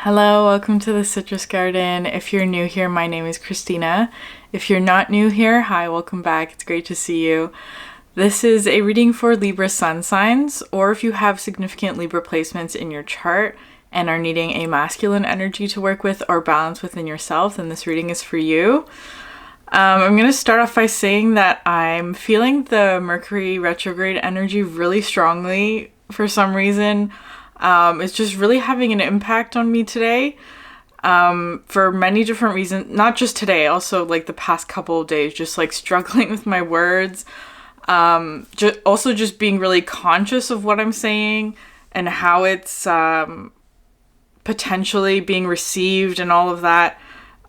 Hello, welcome to the Citrus Garden. If you're new here, my name is Christina. If you're not new here, hi, welcome back. It's great to see you. This is a reading for Libra sun signs, or if you have significant Libra placements in your chart and are needing a masculine energy to work with or balance within yourself, then this reading is for you. I'm going to start off by saying that I'm feeling the Mercury retrograde energy really strongly for some reason. It's just really having an impact on me today for many different reasons. Not just today, also like the past couple of days, just like struggling with my words. Also just being really conscious of what I'm saying and how it's potentially being received and all of that.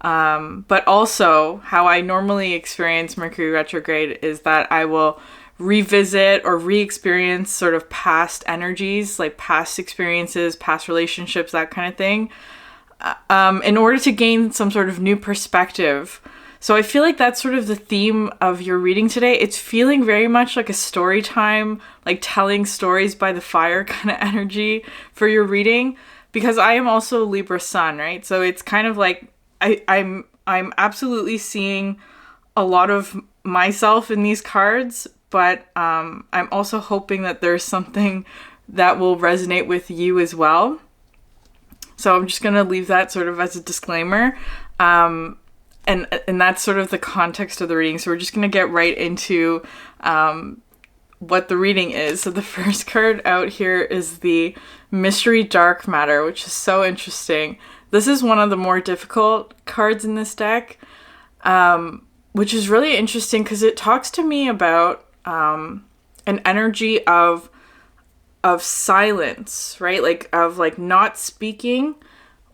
But also how I normally experience Mercury retrograde is that I will revisit or re-experience sort of past energies, like past experiences, past relationships, that kind of thing, in order to gain some sort of new perspective. So I feel like that's sort of the theme of your reading today. It's feeling very much like a story time, like telling stories by the fire kind of energy for your reading, because I am also Libra sun, right? So it's kind of like I'm absolutely seeing a lot of myself in these cards, but I'm also hoping that there's something that will resonate with you as well. So I'm just going to leave that sort of as a disclaimer. And that's sort of the context of the reading. So we're just going to get right into what the reading is. So the first card out here is the Mystery Dark Matter, which is so interesting. This is one of the more difficult cards in this deck, which is really interesting because it talks to me about an energy of silence, right? Like of like not speaking,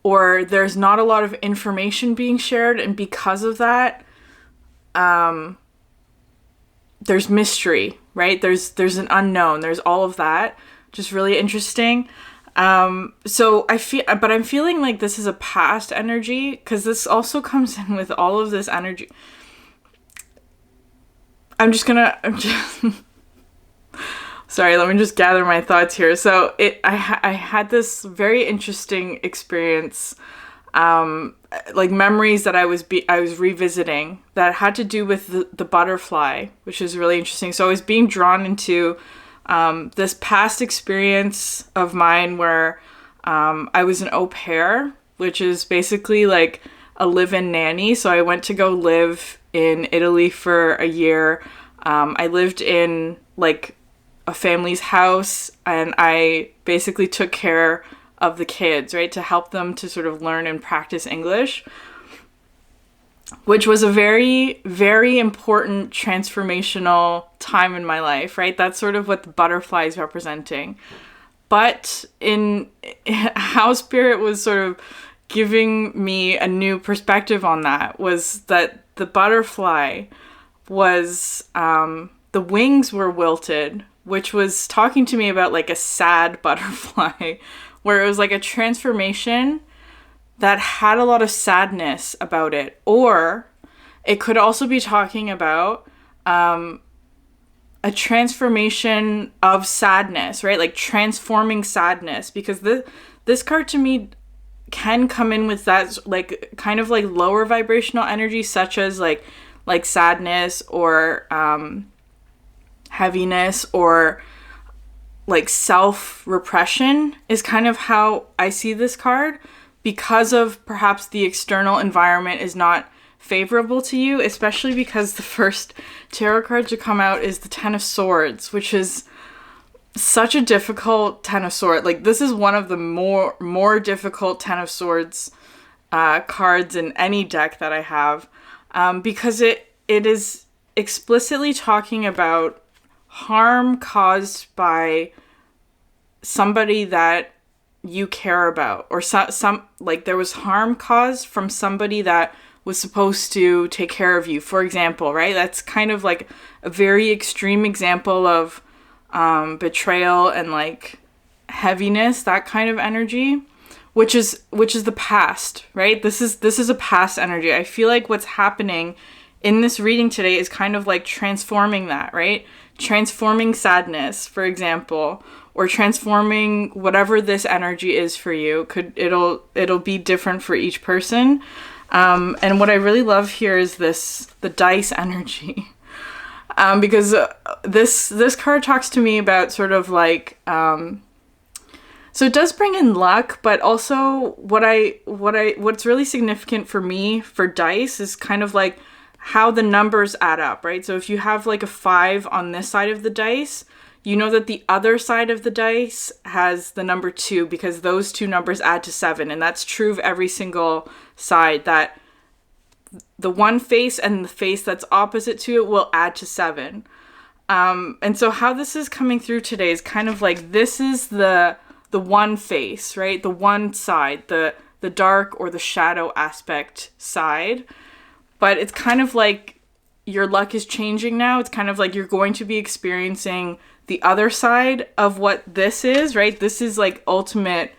or there's not a lot of information being shared, and because of that, there's mystery, right? There's an unknown. There's all of that, just really interesting. So I'm feeling like this is a past energy, because this also comes in with all of this energy. Sorry, let me just gather my thoughts here. So I had this very interesting experience, like memories that I was revisiting that had to do with the butterfly, which is really interesting. So I was being drawn into this past experience of mine where I was an au pair, which is basically like a live-in nanny. So I went to go live in Italy for a year. I lived in like a family's house, and I basically took care of the kids, right, to help them to sort of learn and practice English, which was a very, very important transformational time in my life, right? That's sort of what the butterfly is representing. But how Spirit was sort of giving me a new perspective on that was that the butterfly was, the wings were wilted, which was talking to me about like a sad butterfly, where it was like a transformation that had a lot of sadness about it. Or it could also be talking about a transformation of sadness, right? Like transforming sadness, because this card to me can come in with that like kind of like lower vibrational energy, such as like sadness or heaviness, or like self-repression is kind of how I see this card, because of perhaps the external environment is not favorable to you, especially because the first tarot card to come out is the Ten of Swords, which is such a difficult Ten of Swords. Like this is one of the more difficult Ten of Swords cards in any deck that I have, because it is explicitly talking about harm caused by somebody that you care about, or some like there was harm caused from somebody that was supposed to take care of you, for example, right? That's kind of like a very extreme example of betrayal and like heaviness, that kind of energy, which is the past, right? This is a past energy. I feel like what's happening in this reading today is kind of like transforming that, right? transforming sadness, for example, or transforming whatever this energy is for you. It'll be different for each person. And what I really love here is the dice energy. Because this card talks to me about sort of like, so it does bring in luck, but also what's really significant for me for dice is kind of like how the numbers add up, right? So if you have like a 5 on this side of the dice, you know that the other side of the dice has the number 2 because those two numbers add to 7. And that's true of every single side, that the one face and the face that's opposite to it will add to 7. And so how this is coming through today is kind of like, this is the one face, right? The one side, the dark or the shadow aspect side. But it's kind of like your luck is changing now. It's kind of like you're going to be experiencing the other side of what this is, right? This is like ultimate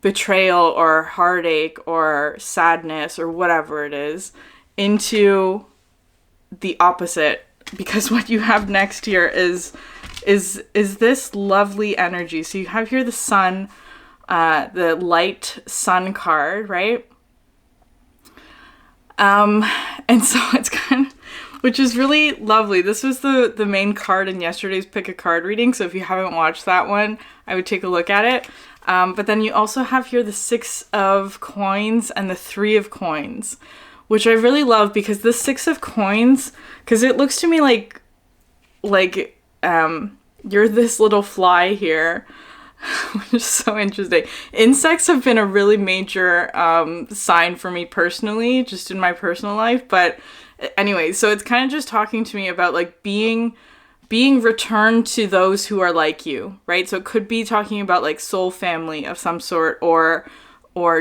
betrayal or heartache or sadness or whatever it is, into the opposite. Because what you have next here is this lovely energy. So you have here the sun, the light sun card, right? And so it's kind of, which is really lovely. This was the main card in yesterday's Pick a Card reading. So if you haven't watched that one, I would take a look at it. But then you also have here the 6 of coins and the 3 of coins, which I really love, because the 6 of coins, because it looks to me like you're this little fly here, which is so interesting. Insects have been a really major sign for me personally, just in my personal life. But anyway, so it's kind of just talking to me about like being returned to those who are like you, right? So it could be talking about like soul family of some sort, or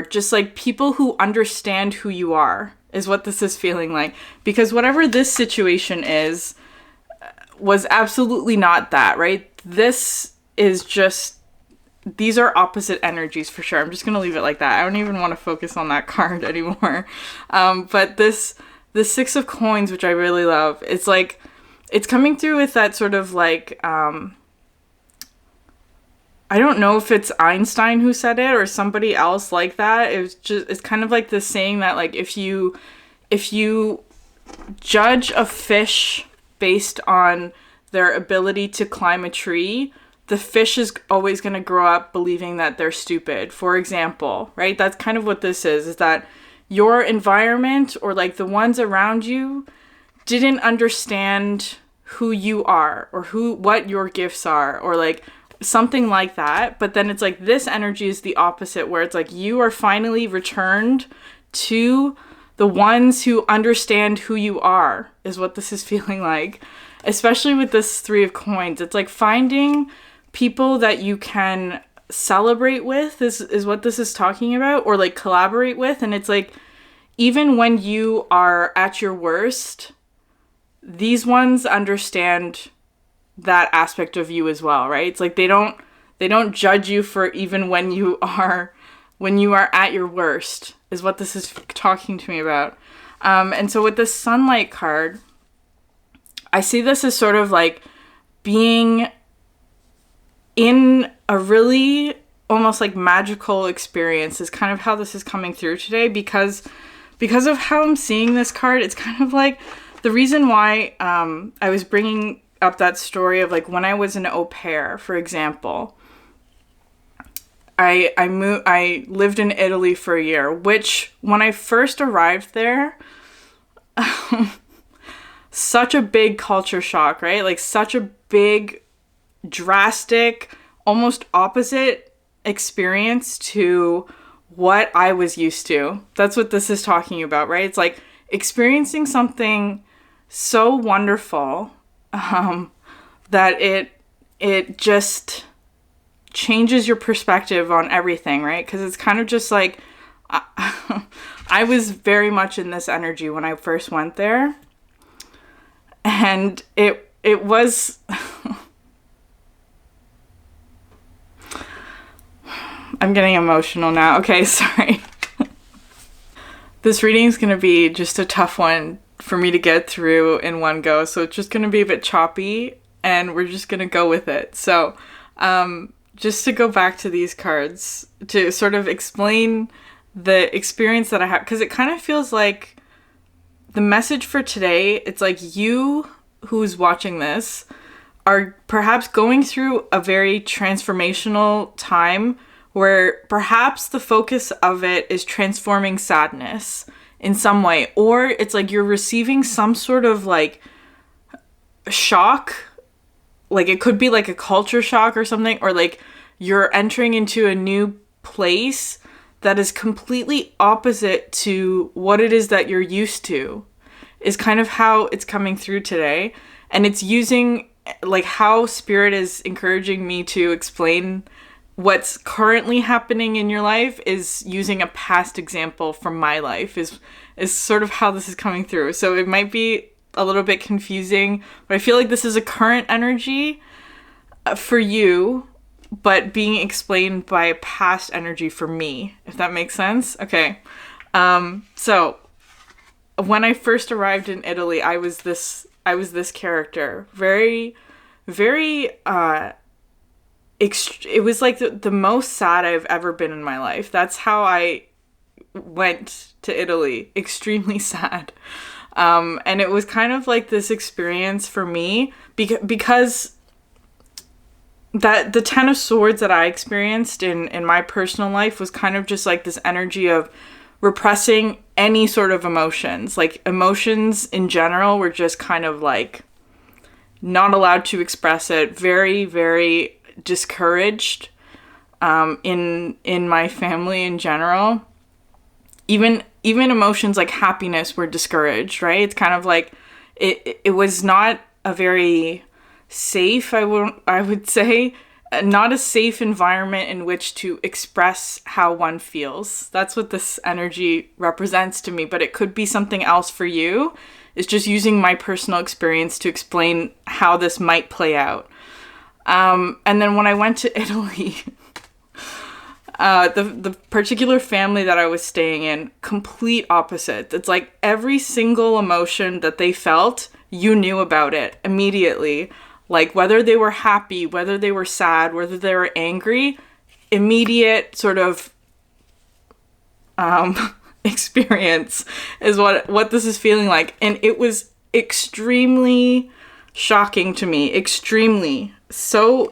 just like people who understand who you are, is what this is feeling like. Because whatever this situation is, was absolutely not that, right? This is just, these are opposite energies for sure. I'm just going to leave it like that. I don't even want to focus on that card anymore. But the 6 of coins, which I really love, it's like, it's coming through with that sort of like, I don't know if it's Einstein who said it or somebody else like that. It's kind of like this saying that like, if you judge a fish based on their ability to climb a tree, the fish is always going to grow up believing that they're stupid, for example, right? That's kind of what this is that your environment or like the ones around you didn't understand who you are or what your gifts are, or like something like that. But then it's like this energy is the opposite, where it's like you are finally returned to the ones who understand who you are, is what this is feeling like. Especially with this 3 of coins. It's like finding people that you can celebrate with is what this is talking about, or like collaborate with. And it's like, even when you are at your worst, these ones understand that aspect of you as well, right? It's like they don't judge you for even when you are at your worst, is what this is talking to me about. And so with this sunlight card, I see this as sort of like being in a really almost like magical experience, is kind of how this is coming through today, because of how I'm seeing this card. It's kind of like the reason why I was bringing up that story of like when I was an au pair, for example. I lived in Italy for a year, which when I first arrived there, such a big culture shock, right? Like such a big, drastic, almost opposite experience to what I was used to. That's what this is talking about, right? It's like experiencing something so wonderful that it just changes your perspective on everything, right? Because it's kind of just like, I was very much in this energy when I first went there. And it was, I'm getting emotional now. Okay, sorry. This reading is going to be just a tough one for me to get through in one go. So it's just going to be a bit choppy. and we're just gonna go with it. So just to go back to these cards to sort of explain the experience that I have, because it kind of feels like the message for today, it's like you who's watching this are perhaps going through a very transformational time where perhaps the focus of it is transforming sadness in some way, or it's like you're receiving some sort of like shock, like it could be like a culture shock or something, or like you're entering into a new place that is completely opposite to what it is that you're used to, is kind of how it's coming through today. And it's using like how Spirit is encouraging me to explain what's currently happening in your life is using a past example from my life is sort of how this is coming through. So it might be a little bit confusing, but I feel like this is a current energy for you, but being explained by a past energy for me, if that makes sense. Okay. So when I first arrived in Italy, I was this character, very, very, it was like the most sad I've ever been in my life. That's how I went to Italy, extremely sad. And it was kind of like this experience for me because that the Ten of Swords that I experienced in my personal life was kind of just like this energy of repressing any sort of emotions. Like emotions in general were just kind of like not allowed to express it. Very, very discouraged in my family in general. Even emotions like happiness were discouraged, right? It's kind of like it was not a very safe, I would say, not a safe environment in which to express how one feels. That's what this energy represents to me, but it could be something else for you. It's just using my personal experience to explain how this might play out. And then when I went to Italy, the particular family that I was staying in, complete opposite. It's like every single emotion that they felt, you knew about it immediately. Like whether they were happy, whether they were sad, whether they were angry, immediate sort of experience is what this is feeling like. And it was extremely shocking to me. Extremely. So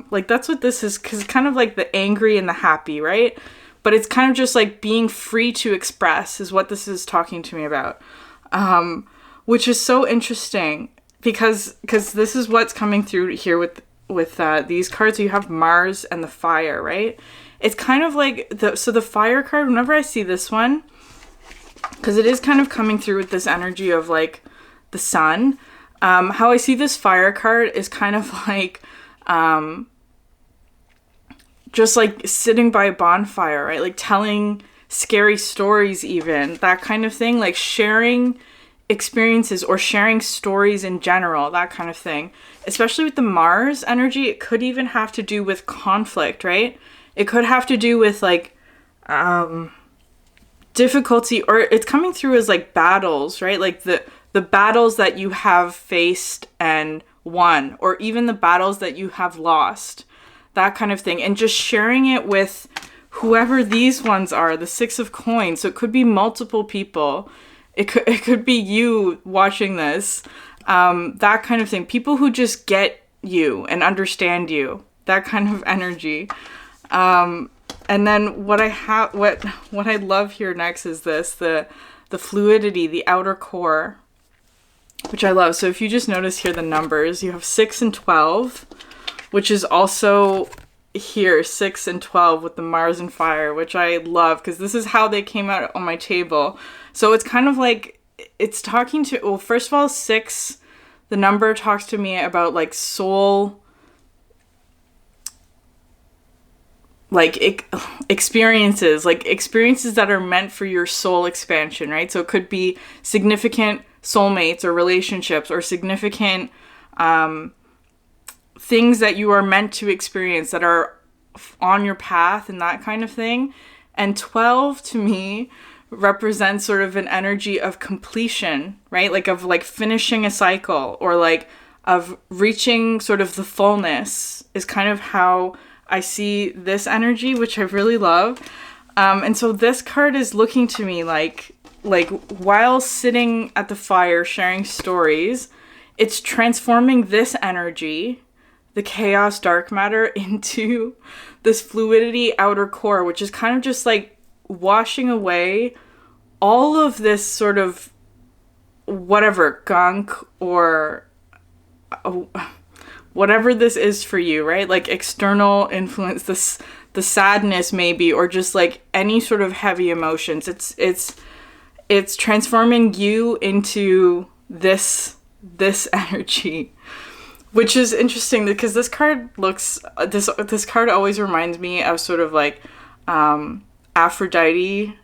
like that's what this is, because it's kind of like the angry and the happy, right? But it's kind of just like being free to express is what this is talking to me about, which is so interesting because this is what's coming through here with these cards. You have Mars and the fire, right? It's kind of like the fire card, whenever I see this one, because it is kind of coming through with this energy of like the sun. How I see this fire card is kind of like just like sitting by a bonfire, right? Like telling scary stories, even that kind of thing, like sharing experiences or sharing stories in general, that kind of thing. Especially with the Mars energy, it could even have to do with conflict, right? It could have to do with like difficulty, or it's coming through as like battles, right? Like the battles that you have faced and won, or even the battles that you have lost, that kind of thing. And just sharing it with whoever these ones are, the Six of Coins. So it could be multiple people. It could be you watching this, that kind of thing. People who just get you and understand you, that kind of energy. And then what I love here next is this, the fluidity, the outer core, which I love. So if you just notice here the numbers, you have 6 and 12, which is also here 6 and 12 with the Mars and fire, which I love because this is how they came out on my table. So it's kind of like it's talking to, well, first of all, 6, the number talks to me about like soul, like experiences that are meant for your soul expansion, right? So it could be significant soulmates or relationships or significant things that you are meant to experience that are on your path and that kind of thing. And 12 to me represents sort of an energy of completion, right? Like of like finishing a cycle, or like of reaching sort of the fullness is kind of how I see this energy, which I really love. And so this card is looking to me like while sitting at the fire sharing stories, it's transforming this energy, the chaos dark matter, into this fluidity outer core, which is kind of just like washing away all of this sort of whatever gunk or whatever this is for you, right? Like external influence, the sadness maybe, or just like any sort of heavy emotions. It's transforming you into this energy, which is interesting because this card this card always reminds me of sort of like Aphrodite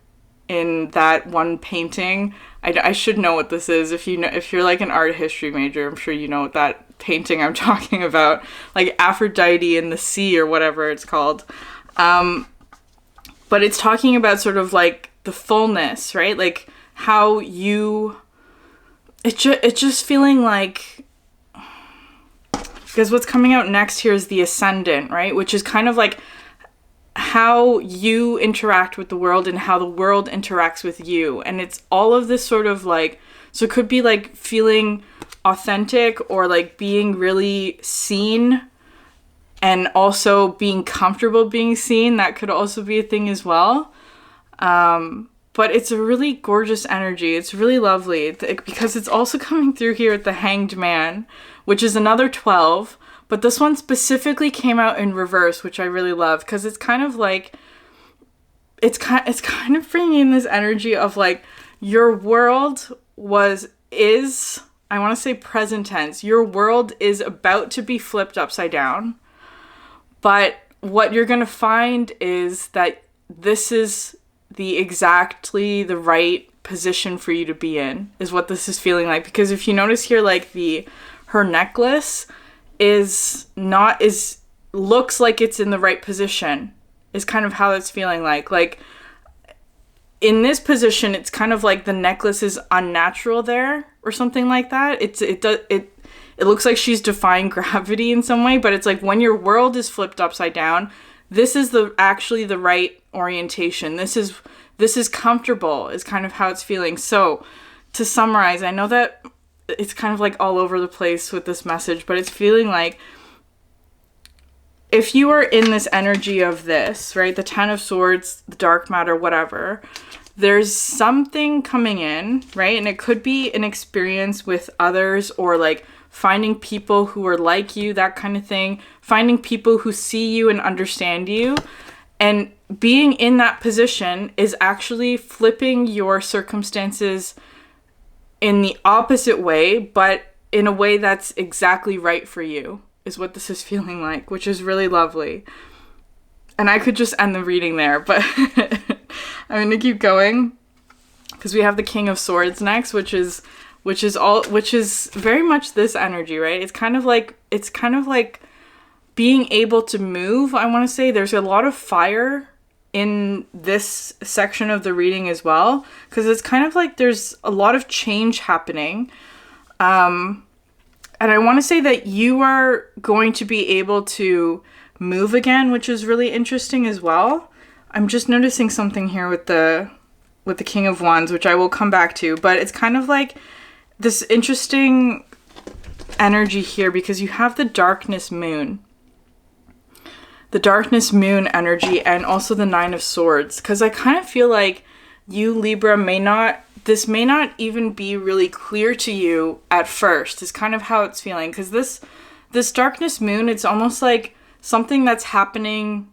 in that one painting. I should know what this is. If you're like an art history major, I'm sure you know what that painting I'm talking about, like Aphrodite in the sea or whatever it's called. But it's talking about sort of like the fullness, right? Like how it's just feeling like, because what's coming out next here is the ascendant, right? Which is kind of like how you interact with the world and how the world interacts with you. And it's all of this sort of like, so it could be like feeling authentic or like being really seen and also being comfortable being seen. That could also be a thing as well. But it's a really gorgeous energy. It's really lovely because it's also coming through here with the Hanged Man, which is another 12. But this one specifically came out in reverse, which I really love because it's kind of like, it's kind of bringing in this energy of like your world is, I want to say present tense, your world is about to be flipped upside down. But what you're going to find is that this is exactly the right position for you to be in, is what this is feeling like. Because if you notice here, like her necklace looks like it's in the right position, is kind of how it's feeling like. Like in this position, it's kind of like the necklace is unnatural there or something like that. It looks like she's defying gravity in some way, but it's like when your world is flipped upside down, this is actually the right orientation. This is comfortable, is kind of how it's feeling. So to summarize, I know that it's kind of like all over the place with this message, but it's feeling like if you are in this energy of this, right, the 10 of Swords, the dark matter, whatever, there's something coming in, right? And it could be an experience with others or like finding people who are like you, that kind of thing, finding people who see you and understand you. And being in that position is actually flipping your circumstances in the opposite way, but in a way that's exactly right for you, is what this is feeling like, which is really lovely. And I could just end the reading there, but I'm going to keep going because we have the King of Swords next, which is very much this energy, right? It's kind of like being able to move. I want to say there's a lot of fire in this section of the reading as well, because it's kind of like there's a lot of change happening. And I want to say that you are going to be able to move again, which is really interesting as well. I'm just noticing something here with the King of Wands, which I will come back to, but it's kind of like this interesting energy here because you have the darkness moon. The darkness moon energy and also the 9 of Swords, because I kind of feel like you, Libra, may not even be really clear to you at first, is kind of how it's feeling. Because this darkness moon, it's almost like something that's happening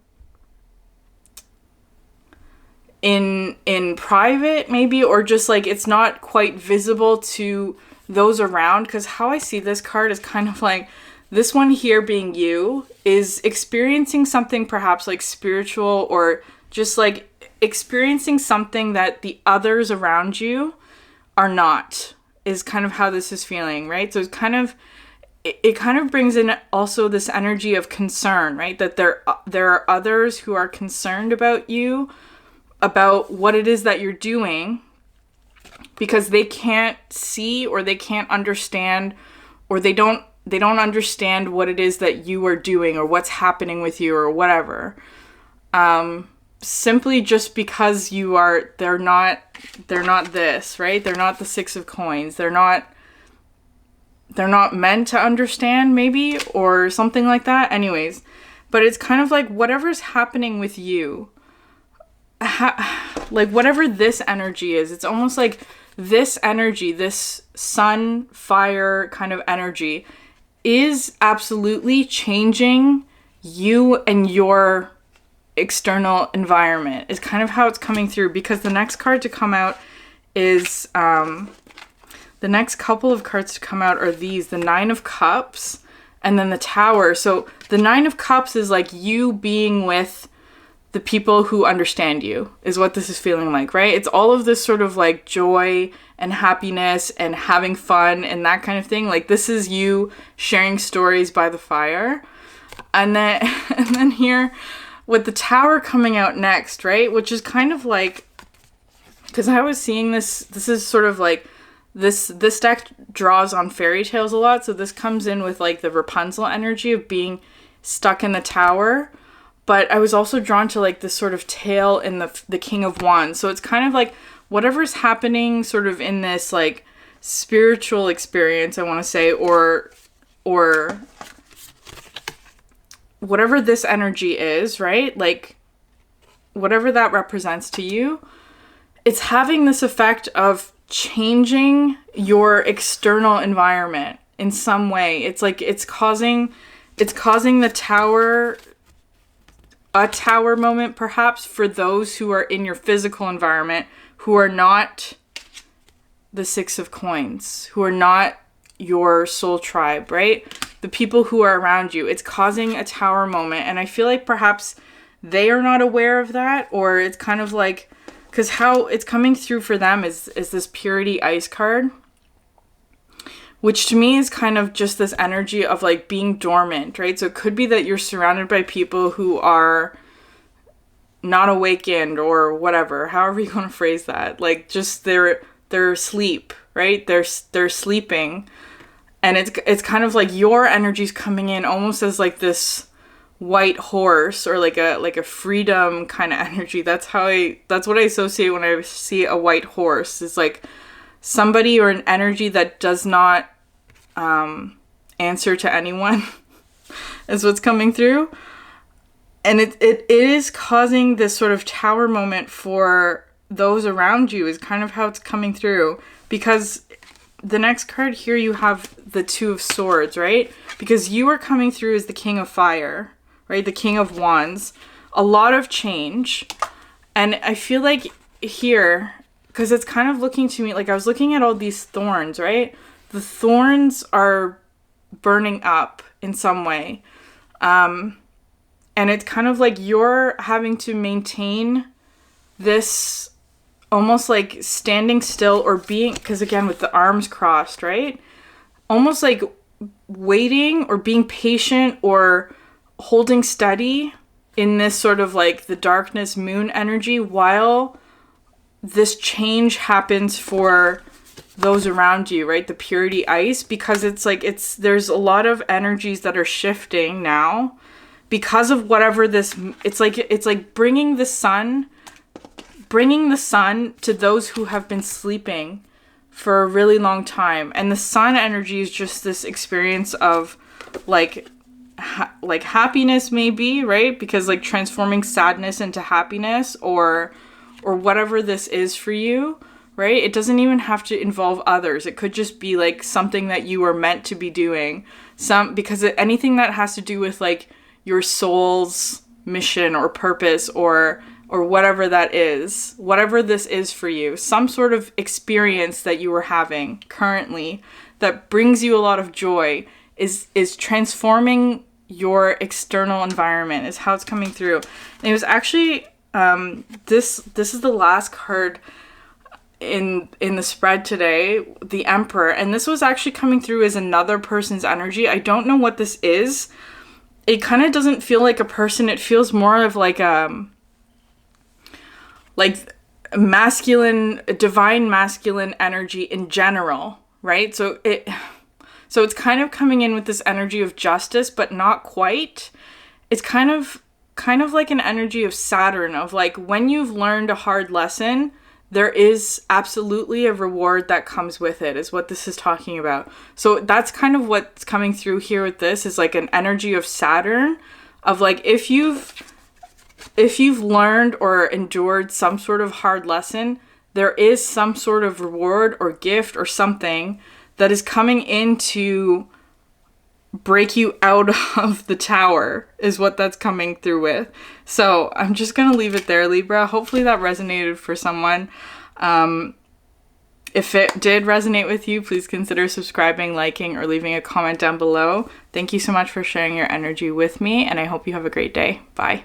in private maybe, or just like it's not quite visible to those around. Because how I see this card is kind of like this one here being you is experiencing something perhaps like spiritual, or just like experiencing something that the others around you are not, is kind of how this is feeling, right? So it's kind of, it kind of brings in also this energy of concern, right? That there are others who are concerned about you, about what it is that you're doing, because they can't see or they can't understand, or they don't understand what it is that you are doing or what's happening with you or whatever. Simply just because they're not this, right? They're not the Six of Coins. They're not meant to understand, maybe, or something like that. Anyways, but it's kind of like whatever's happening with you, like whatever this energy is, it's almost like this energy, this sun, fire kind of energy is absolutely changing you and your external environment, is kind of how it's coming through. Because the next card to come out is, the next couple of cards to come out are these, the Nine of Cups and then the Tower. So the Nine of Cups is like you being with the people who understand you, is what this is feeling like, right? It's all of this sort of like joy and happiness and having fun and that kind of thing. Like this is you sharing stories by the fire. And then here with the Tower coming out next, right? Which is kind of like, because I was seeing this is sort of like, this deck draws on fairy tales a lot. So this comes in with like the Rapunzel energy of being stuck in the tower. But I was also drawn to like this sort of tale in the King of Wands. So it's kind of like whatever's happening sort of in this like spiritual experience, I want to say, or whatever this energy is, right? Like whatever that represents to you, it's having this effect of changing your external environment in some way. It's like it's causing the tower, a tower moment perhaps, for those who are in your physical environment, who are not the Six of Coins, who are not your soul tribe, right? The people who are around you. It's causing a tower moment. And I feel like perhaps they are not aware of that, or it's kind of like, because how it's coming through for them is this Purity Ice card, which to me is kind of just this energy of like being dormant, right? So it could be that you're surrounded by people who are not awakened or whatever, however you want to phrase that. Like just they're asleep, right? They're sleeping. And it's kind of like your energy's coming in almost as like this white horse, or like a freedom kind of energy. That's what I associate when I see a white horse. It's like somebody or an energy that does not answer to anyone is what's coming through. And it is causing this sort of tower moment for those around you, is kind of how it's coming through. Because the next card here, you have the Two of Swords, right? Because you are coming through as the King of Fire, right? The King of Wands. A lot of change. And I feel like here, because it's kind of looking to me, like I was looking at all these thorns, right? The thorns are burning up in some way. And it's kind of like you're having to maintain this almost like standing still, or being, because again, with the arms crossed, right? Almost like waiting or being patient or holding steady in this sort of like the darkness moon energy while this change happens for those around you, right? The Purity Ice, because it's like there's a lot of energies that are shifting now because of whatever this, it's like bringing the sun to those who have been sleeping for a really long time. And the sun energy is just this experience of like happiness, maybe, right? Because like transforming sadness into happiness, or whatever this is for you, right? It doesn't even have to involve others. It could just be like something that you were meant to be doing. Because anything that has to do with like your soul's mission or purpose, or whatever that is, whatever this is for you, some sort of experience that you are having currently that brings you a lot of joy, is transforming your external environment, is how it's coming through. And it was actually this is the last card in the spread today, the Emperor, and this was actually coming through as another person's energy. I don't know what this is. It kind of doesn't feel like a person. It feels more of like masculine, divine masculine energy in general, right? So So it's kind of coming in with this energy of justice, but not quite. It's kind of like an energy of Saturn, of like when you've learned a hard lesson, there is absolutely a reward that comes with it, is what this is talking about. So that's kind of what's coming through here with this, is like an energy of Saturn, of like if you've learned or endured some sort of hard lesson, there is some sort of reward or gift or something that is coming in to break you out of the tower, is what that's coming through with. So I'm just going to leave it there, Libra. Hopefully that resonated for someone. If it did resonate with you, please consider subscribing, liking, or leaving a comment down below. Thank you so much for sharing your energy with me, and I hope you have a great day. Bye.